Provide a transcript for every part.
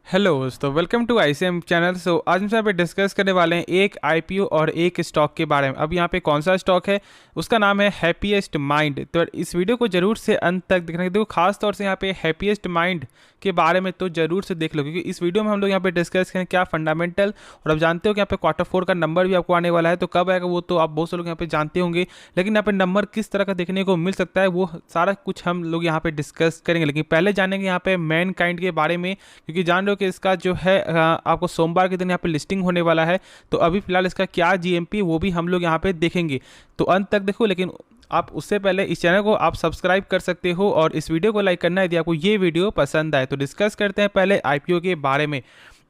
Hello दोस्तों, welcome to ICM channel. आज हम यहाँ पे डिस्कस करने वाले हैं एक आईपीओ और एक स्टॉक के बारे में। अब यहाँ पे कौन सा स्टॉक है, उसका नाम है हैप्पीएस्ट माइंड। तो इस वीडियो को जरूर से अंत तक देखना, देखो खास तौर से यहाँ पे हैप्पीएस्ट माइंड के बारे में तो जरूर से देख लो, क्योंकि इस वीडियो में हम लोग यहाँ पे डिस्कस करें क्या फंडामेंटल। और अब जानते हो कि यहाँ पे क्वार्टर 4 का नंबर भी आपको आने वाला है, तो कब आएगा वो तो आप बहुत से लोग यहाँ पे जानते होंगे, लेकिन यहाँ पे नंबर किस तरह का देखने को मिल सकता है वो सारा कुछ हम लोग यहाँ पे डिस्कस करेंगे। लेकिन पहले जानेंगे यहाँ पे मैन काइंड के बारे में, क्योंकि जान रहे हो कि इसका जो है आपको सोमवार के दिन यहाँ पे लिस्टिंग होने वाला है। तो अभी फिलहाल इसका क्या जीएमपी वो भी हम लोग यहाँ पे देखेंगे, तो अंत तक देखो। लेकिन आप उससे पहले इस चैनल को आप सब्सक्राइब कर सकते हो और इस वीडियो को लाइक करना है यदि आपको ये वीडियो पसंद आए। तो डिस्कस करते हैं पहले आईपीओ के बारे में।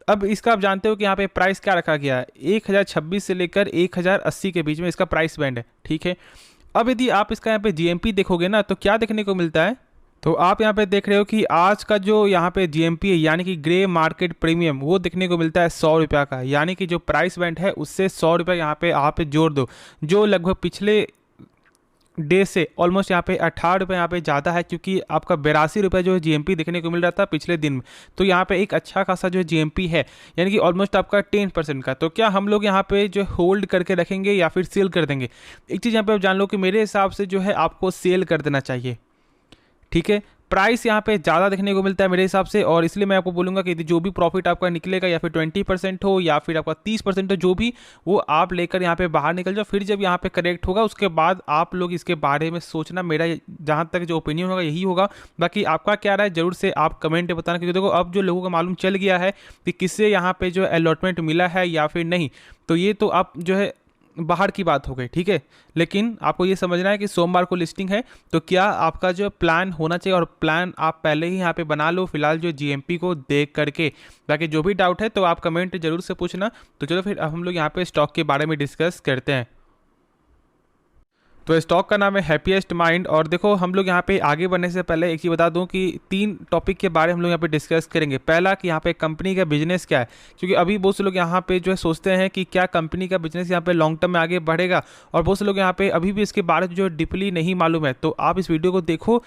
अब इसका आप जानते हो कि यहाँ पे प्राइस क्या रखा गया है, 1026 से लेकर 1080 के बीच में इसका प्राइस बैंड है, ठीक है। अब यदि आप इसका यहाँ पे जीएमपी देखोगे ना, तो क्या देखने को मिलता है, तो आप यहाँ पे देख रहे हो कि आज का जो यहाँ पे जीएमपी है यानी कि ग्रे मार्केट प्रीमियम वो देखने को मिलता है 100 रुपये का। यानी कि जो प्राइस बैंड है उससे 100 रुपये यहाँ पे आप जोड़ दो, जो लगभग पिछले डे से ऑलमोस्ट यहाँ पे 18 रुपये यहाँ पे ज़्यादा है, क्योंकि आपका 82 रुपये जो है जीएमपी देखने को मिल रहा था पिछले दिन में। तो यहाँ पे एक अच्छा खासा जो जीएमपी है, यानी कि ऑलमोस्ट आपका 10% का। तो क्या हम लोग यहाँ पे जो होल्ड करके रखेंगे या फिर सेल कर देंगे? एक चीज़ यहाँ पे आप जान लो कि मेरे हिसाब से जो है आपको सेल कर देना चाहिए, ठीक है। प्राइस यहाँ पे ज़्यादा देखने को मिलता है मेरे हिसाब से, और इसलिए मैं आपको बोलूँगा कि जो भी प्रॉफिट आपका निकलेगा, या फिर 20% हो या फिर आपका 30% हो, जो भी वो आप लेकर यहाँ पे बाहर निकल जाओ। फिर जब यहाँ पे करेक्ट होगा उसके बाद आप लोग इसके बारे में सोचना। मेरा जहाँ तक जो ओपिनियन होगा यही होगा। बाकी आपका क्या रहा है जरूर से आप कमेंट में बताना, क्योंकि देखो अब जो लोगों को मालूम चल गया है कि किससे यहाँ पे जो अलॉटमेंट मिला है या फिर नहीं, तो ये तो आप जो है बाहर की बात हो गई, ठीक है। लेकिन आपको ये समझना है कि सोमवार को लिस्टिंग है, तो क्या आपका जो प्लान होना चाहिए, और प्लान आप पहले ही यहाँ पे बना लो फिलहाल जो जीएमपी को देख करके। बाकी जो भी डाउट है तो आप कमेंट जरूर से पूछना। तो चलो फिर अब हम लोग यहाँ पे स्टॉक के बारे में डिस्कस करते हैं। तो स्टॉक का नाम है हैप्पीएस्ट माइंड। और देखो हम लोग यहाँ पे आगे बढ़ने से पहले एक चीज़ बता दूं कि 3 टॉपिक के बारे में हम लोग यहाँ पे डिस्कस करेंगे। पहला कि यहाँ पे कंपनी का बिजनेस क्या है, क्योंकि अभी बहुत से लोग यहाँ पे जो है सोचते हैं कि क्या कंपनी का बिजनेस यहाँ पे लॉन्ग टर्म में आगे बढ़ेगा, और बहुत से लोग यहाँ पे अभी भी इसके बारे में जो डीपली नहीं मालूम है। तो आप इस वीडियो को देखो,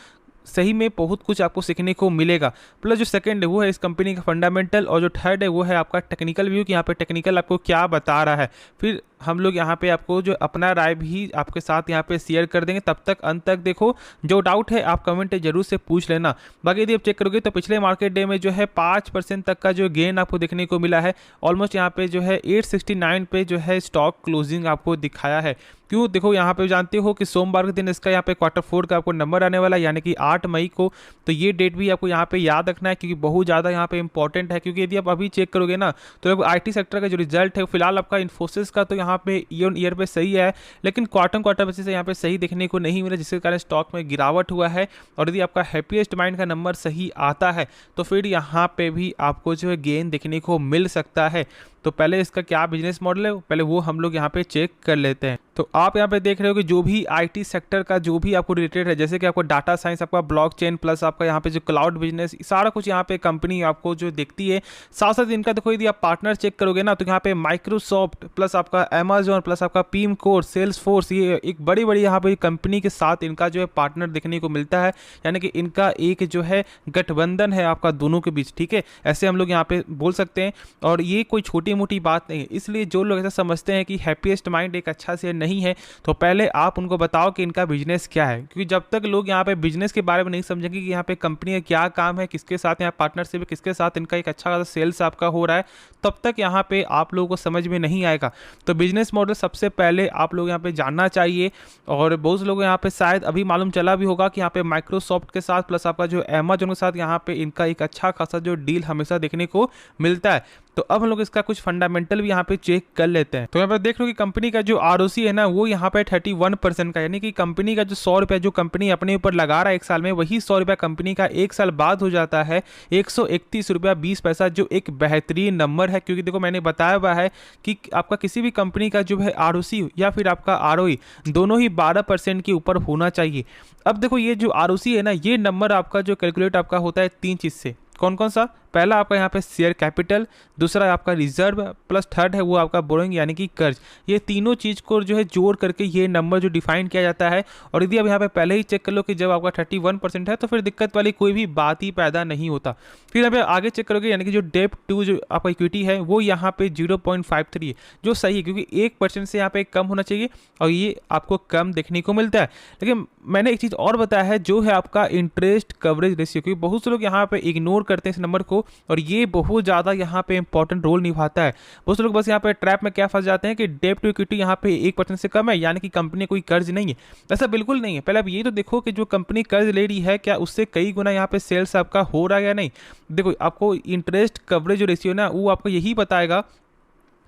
सही में बहुत कुछ आपको सीखने को मिलेगा। प्लस जो सेकंड है वो है इस कंपनी का फंडामेंटल, और जो थर्ड है वो है आपका टेक्निकल व्यू कि यहाँ पे टेक्निकल आपको क्या बता रहा है। फिर हम लोग यहाँ पे आपको जो अपना राय भी आपके साथ यहाँ पे शेयर कर देंगे। तब तक अंत तक देखो, जो डाउट है आप कमेंट जरूर से पूछ लेना। बाकी यदि आप चेक करोगे तो पिछले मार्केट डे में जो है 5% तक का जो गेन आपको देखने को मिला है। ऑलमोस्ट यहाँ पे जो है 869 पे जो है स्टॉक क्लोजिंग आपको दिखाया है। क्यों? देखो यहाँ पे जानते हो कि सोमवार के दिन इसका यहाँ पे क्वार्टर 4 का आपको नंबर आने वाला है, यानी कि 8 मई को। तो ये डेट भी आपको यहाँ पे याद रखना है, क्योंकि बहुत ज़्यादा यहाँ पे इंपॉर्टेंट है। क्योंकि यदि आप अभी चेक करोगे ना, तो आईटी सेक्टर का जो रिजल्ट है फिलहाल आपका इन्फोसिस का तो यहाँ पे ईयर पे सही है, लेकिन क्वार्टर बेसिस से यहाँ पे सही देखने को नहीं मिला, जिसके कारण स्टॉक में गिरावट हुआ है। और यदि आपका हैप्पीएस्ट माइंड का नंबर सही आता है तो फिर यहाँ पे भी आपको जो है गेन देखने को मिल सकता है। तो पहले इसका क्या बिजनेस मॉडल है पहले वो हम लोग यहाँ पे चेक कर लेते हैं। तो आप यहाँ पे देख रहे हो कि जो भी आईटी सेक्टर का जो भी आपको रिलेटेड है, जैसे कि आपको डाटा साइंस, आपका ब्लॉकचेन, प्लस आपका यहाँ पे जो क्लाउड बिजनेस, सारा कुछ यहाँ पे कंपनी आपको जो देखती है। साथ साथ इनका देखो यदि आप पार्टनर चेक करोगे ना, तो यहाँ पे माइक्रोसॉफ्ट, प्लस आपका अमेजॉन, प्लस आपका पीम कोर, सेल्स फोर्स, ये एक बड़ी बड़ी यहाँ पे कंपनी के साथ इनका जो है पार्टनर देखने को मिलता है। यानी कि इनका एक जो है गठबंधन है आपका दोनों के बीच, ठीक है, ऐसे हम लोग यहाँ पे बोल सकते हैं। और ये कोई छोटी मोटी बात नहीं है, इसलिए जो लोग ऐसा समझते हैं कि हैप्पीएस्ट माइंड एक अच्छा शेयर नहीं है, तो पहले आप उनको बताओ कि इनका बिजनेस क्या है। क्योंकि जब तक लोग यहाँ पे बिजनेस के बारे में नहीं समझेंगे कि यहाँ पे कंपनी का क्या काम है, किसके साथ यहाँ पार्टनरशिप है, किसके साथ इनका एक अच्छा खासा सेल्स आपका हो रहा है, तब तक यहाँ पे आप लोगों को समझ में नहीं आएगा। तो बिजनेस मॉडल सबसे पहले आप लोग यहाँ पे जानना चाहिए। और बहुत से लोग यहाँ पे शायद अभी मालूम चला भी होगा कि यहाँ पे माइक्रोसॉफ्ट के साथ, प्लस आपका जो अमेजॉन के साथ यहाँ पे इनका एक अच्छा खासा जो डील हमेशा देखने को मिलता है। तो अब हम लोग इसका कुछ फंडामेंटल भी यहाँ पे चेक कर लेते हैं। तो यहाँ पे देख लो कि कंपनी का जो आरओसी है ना, वो यहाँ पे 31% का, यानी कि कंपनी का जो 100 रुपया जो कंपनी अपने ऊपर लगा रहा है एक साल में, वही 100 रुपया कंपनी का एक साल बाद हो जाता है 131 रुपया 20 पैसा, जो एक बेहतरीन नंबर है। क्योंकि देखो मैंने बताया हुआ है कि आपका किसी भी कंपनी का जो है आरओसी या फिर आपका आरओई दोनों ही 12% के ऊपर होना चाहिए। अब देखो ये जो आरओसी है ना, ये नंबर आपका जो कैलकुलेट आपका होता है 3 चीज़ से। कौन कौन सा, पहला आपका यहाँ पे शेयर कैपिटल, दूसरा आपका रिजर्व, प्लस थर्ड है वो आपका बोरोइंग यानी कि कर्ज। ये तीनों चीज़ को जो है जोड़ करके ये नंबर जो डिफाइन किया जाता है। और यदि आप यहाँ पे पहले ही चेक कर लो कि जब आपका 31% है तो फिर दिक्कत वाली कोई भी बात ही पैदा नहीं होता। फिर यहाँ पे आगे चेक करोगे यानी कि जो डेब्ट टू जो आपका इक्विटी है वो यहाँ पे 0.53 है, जो सही है क्योंकि 1% से यहाँ पे कम होना चाहिए और ये आपको कम देखने को मिलता है। लेकिन मैंने एक चीज़ और बताया है जो है आपका इंटरेस्ट कवरेज रेशियो, क्योंकि बहुत से लोग यहाँ पे इग्नोर करते हैं इस नंबर को और ये बहुत ज़्यादा यहाँ पे इंपॉर्टेंट रोल निभाता है। बहुत से लोग बस यहाँ पे ट्रैप में क्या फंस जाते हैं कि डेब्ट टू इक्विटी यहाँ पे 1% से कम है यानी कि कंपनी कोई कर्ज नहीं है। ऐसा बिल्कुल नहीं है। पहले आप ये तो देखो कि जो कंपनी कर्ज ले रही है क्या उससे कई गुना यहाँ पे सेल्स आपका हो रहा है या नहीं। देखो आपको इंटरेस्ट कवरेज जो रेशियो ना वो आपको यही बताएगा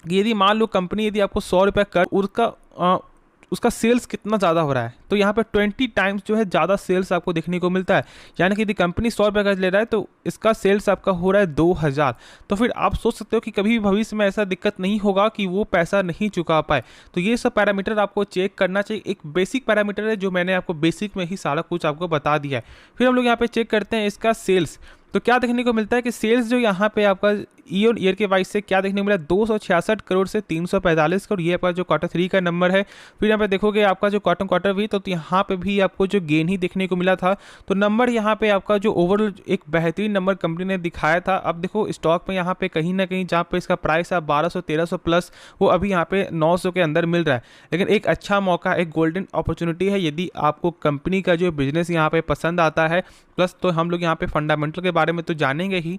कि यदि मान लो कंपनी यदि आपको 100 रुपये कर उसका सेल्स कितना ज़्यादा हो रहा है, तो यहाँ पे 20 टाइम्स जो है ज़्यादा सेल्स आपको देखने को मिलता है। यानी कि यदि कंपनी 100 रुपये कर्ज ले रहा है तो इसका सेल्स आपका हो रहा है 2000। तो फिर आप सोच सकते हो कि कभी भी भविष्य में ऐसा दिक्कत नहीं होगा कि वो पैसा नहीं चुका पाए। तो ये सब पैरामीटर आपको चेक करना चाहिए। एक बेसिक पैरामीटर है जो मैंने आपको बेसिक में ही सारा कुछ आपको बता दिया है। फिर हम लोग यहाँ पे चेक करते हैं इसका सेल्स। तो क्या देखने को मिलता है कि सेल्स जो यहाँ पे आपका ईयर ईयर के वाइज से क्या देखने को मिला, 266 करोड़ से 345 करोड़, ये आपका जो Q3 का नंबर है। फिर यहाँ पे देखोगे आपका जो क्वार्टर भी तो यहाँ पे भी आपको जो गेन ही देखने को मिला था। तो नंबर यहाँ पे आपका जो ओवरऑल एक बेहतरीन नंबर कंपनी ने दिखाया था। अब देखो स्टॉक में यहाँ पे कहीं ना कहीं जहाँ पे इसका प्राइस है 1200-1300 प्लस, वो अभी यहाँ पे 900 के अंदर मिल रहा है। लेकिन एक अच्छा मौका, एक गोल्डन अपॉर्चुनिटी है यदि आपको कंपनी का जो बिजनेस यहाँ पे पसंद आता है। प्लस तो हम लोग यहाँ पे फंडामेंटल के बारे में तो जानेंगे ही।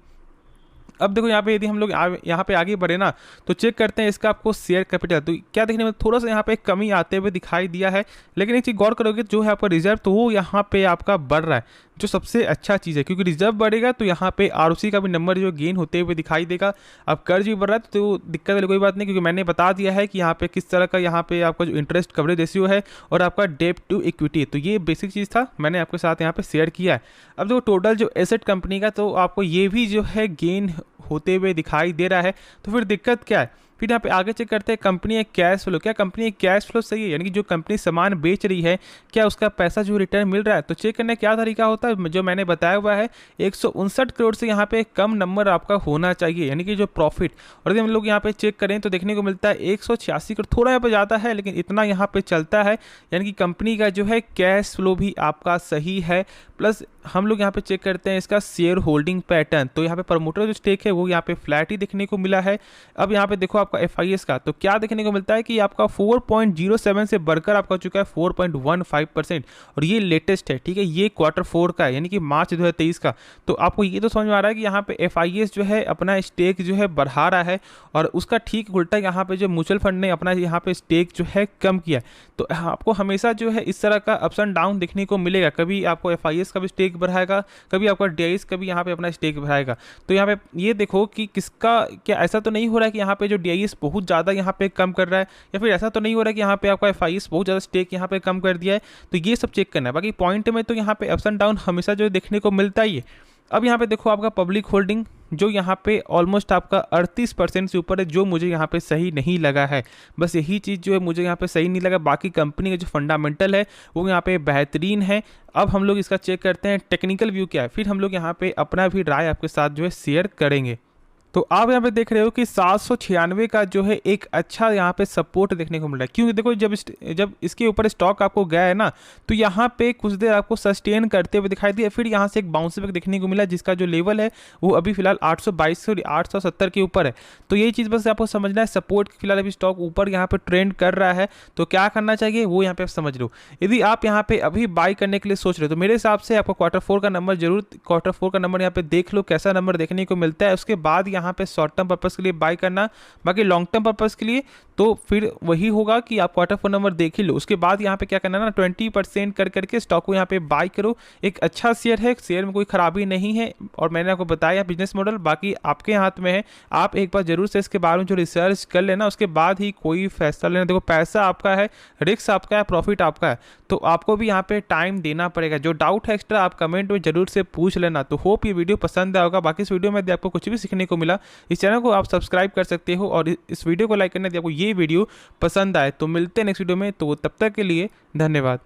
अब देखो यहाँ पे यदि हम लोग यहाँ पे आगे बढ़े ना तो चेक करते हैं इसका आपको शेयर कैपिटल। तो क्या देखने में थोड़ा सा यहाँ पे कमी आते हुए दिखाई दिया है। लेकिन एक चीज़ गौर करोगे जो है आपका रिजर्व तो वो यहाँ पे आपका बढ़ रहा है, जो सबसे अच्छा चीज़ है क्योंकि रिजर्व बढ़ेगा तो यहाँ पे आरओसी का भी नंबर जो गेन होते हुए दिखाई देगा। अब कर्ज भी बढ़ रहा है तो दिक्कत वाली कोई बात नहीं, क्योंकि मैंने बता दिया है कि यहाँ पे किस तरह का यहाँ पे आपका जो इंटरेस्ट कवरेज रेशियो है और आपका डेब्ट टू इक्विटी। तो ये बेसिक चीज़ था, मैंने आपके साथ यहाँ पे शेयर किया है। अब देखो टोटल जो एसेट कंपनी का तो आपको ये भी जो है गेन होते हुए दिखाई दे रहा है। तो फिर दिक्कत क्या है। फिर यहाँ पे आगे चेक करते हैं कंपनी एक कैश फ्लो। क्या कंपनी एक कैश फ्लो सही है, यानी कि जो कंपनी सामान बेच रही है क्या उसका पैसा जो रिटर्न मिल रहा है। तो चेक करने क्या तरीका होता है जो मैंने बताया हुआ है, 159 करोड़ से यहाँ पे कम नंबर आपका होना चाहिए यानी कि जो प्रॉफिट। और यदि हम लोग यहाँ पे चेक करें तो देखने को मिलता है 186 करोड़, थोड़ा यहाँ पे ज़्यादा है लेकिन इतना यहाँ पे चलता है। यानी कि कंपनी का जो है कैश फ्लो भी आपका सही है। प्लस हम लोग यहाँ पे चेक करते हैं इसका शेयर होल्डिंग पैटर्न। तो यहाँ पे प्रमोटर जो स्टेक है वो यहाँ पे फ्लैट ही देखने को मिला है। अब यहाँ पे देखो आपका FIS का तो क्या देखने को मिलता है कि आपका 4.07 से बढ़कर आपका चुका है 4.15% और ये लेटेस्ट है, ठीक है, ये Q4 का है यानी कि मार्च 2023 का। तो आपको ये तो समझ में आ रहा है कि यहाँ पे FIS जो है अपना स्टेक जो है बढ़ा रहा है और उसका ठीक उल्टा यहाँ पे जो म्यूचुअल फंड ने अपना यहाँ पे स्टेक जो है कम किया। तो आपको हमेशा जो है इस तरह का अप्स एंड डाउन देखने को मिलेगा। कभी आपको FIS का भी स्टेक बढ़ाएगा, कभी आपका DIS का भी यहाँ पे अपना स्टेक बढ़ाएगा। तो यहाँ पे ये देखो कि किसका क्या, ऐसा तो नहीं हो रहा है कि यहाँ पे जो DIS बहुत ज़्यादा यहाँ पे कम कर रहा है या फिर ऐसा तो नहीं हो रहा है कि यहाँ पे आपका FIS बहुत ज़्यादा स्टेक यहाँ पे कम कर दिया है। तो ये सब चेक करना है। बाकी पॉइंट में तो यहाँ पे अप्स एंड डाउन हमेशा जो देखने को मिलता ही है। अब यहाँ पे देखो आपका पब्लिक होल्डिंग जो यहाँ पे ऑलमोस्ट आपका 38% से ऊपर है, जो मुझे यहाँ पे सही नहीं लगा है। बस यही चीज़ जो है मुझे यहाँ पे सही नहीं लगा। बाकी कंपनी का जो फंडामेंटल है वो यहाँ पे बेहतरीन है। अब हम लोग इसका चेक करते हैं टेक्निकल व्यू क्या है, फिर हम लोग यहाँ पे अपना भी राय आपके साथ जो है शेयर करेंगे। तो आप यहाँ पे देख रहे हो कि 796 का जो है एक अच्छा यहाँ पे सपोर्ट देखने को मिल रहा है। क्योंकि देखो जब इसके ऊपर स्टॉक आपको गया है ना तो यहाँ पे कुछ देर आपको सस्टेन करते हुए दिखाई दिया, फिर यहाँ से एक बाउंस बैक देखने को मिला जिसका जो लेवल है वो अभी फिलहाल 822 से 870 के ऊपर है। तो ये चीज़ बस आपको समझना है, सपोर्ट फिलहाल अभी स्टॉक ऊपर यहाँ पे ट्रेंड कर रहा है। तो क्या करना चाहिए वो यहाँ पे आप समझ लो। यदि आप यहाँ पे अभी बाई करने के लिए सोच रहे हो तो मेरे हिसाब से आपको Q4 का नंबर जरूर, Q4 का नंबर यहाँ पे देख लो कैसा नंबर देखने को मिलता है। उसके बाद यहाँ पे शॉर्ट टर्म पर्पस के लिए बाय करना, बाकी लॉन्ग टर्म पर्पस के लिए तो फिर वही होगा कि आप Q4 नंबर देख ही लो। उसके बाद यहाँ पे क्या करना है ना 20% कर करके स्टॉक को यहाँ पे बाय करो। एक अच्छा शेयर है, शेयर में कोई खराबी नहीं है और मैंने आपको बताया बिजनेस मॉडल बाकी आपके हाथ में है। आप एक बार जरूर से इसके बारे में जो रिसर्च कर लेना, उसके बाद ही कोई फैसला लेना। देखो पैसा आपका है, रिस्क आपका है, प्रॉफिट आपका है, तो आपको भी यहाँ पे टाइम देना पड़ेगा। जो डाउट है एक्स्ट्रा आप कमेंट में जरूर से पूछ लेना। तो होप ये वीडियो पसंद आएगा। बाकी इस वीडियो में आपको कुछ भी सीखने को मिला, इस चैनल को आप सब्सक्राइब कर सकते हो और इस वीडियो को लाइक करना यदि आपको ये वीडियो पसंद आए। तो मिलते हैं नेक्स्ट वीडियो में, तो तब तक के लिए धन्यवाद।